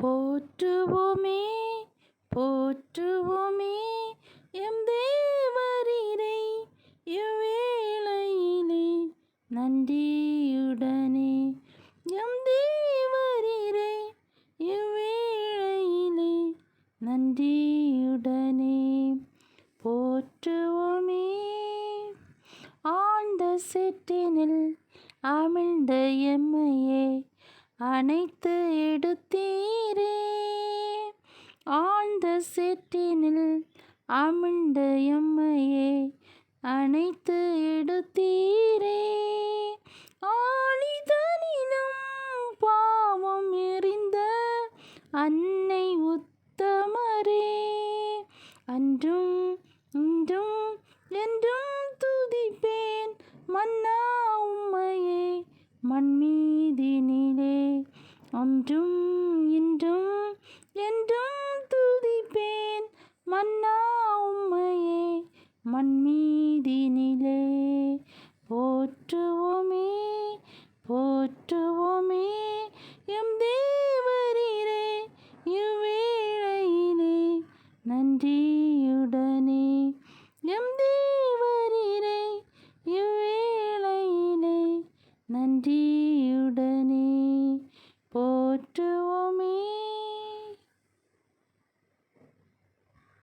போற்றுவோமே போற்றுவோமே M தேவரீரை இவ்வேளையிலே நன்றியுடனே M தேவரீரை இவ்வேளையிலே நன்றியுடனே போற்றுவோமே. ஆண்ட சேற்றினில் அமிழ்ந்த எம்மையே அணைத்து எடுத்தீரே. ஆழ்ந்த சேற்றினில் அமிழ்ந்த எம்மையே அணைத்து எடுத்தீரே. ஆழிதனிலும் பாவம் எறிந்த அன்னை உத்தமரே, அன்றும் இன்றும் என்றும் துதிப்பேன் மன்னா உம்மையே மண்மீதினிலே. அன்றும் இன்றும் என்றும் துதிப்பேன் மன்னா உம்மையே மண்மீதினிலே. போற்றுவோமே போற்றுவோமே எம் தேவரீரே இவ்வேளையிலே நன்றியுடனே. எம் தேவரீரை இவ்வேளையிலே நன்றி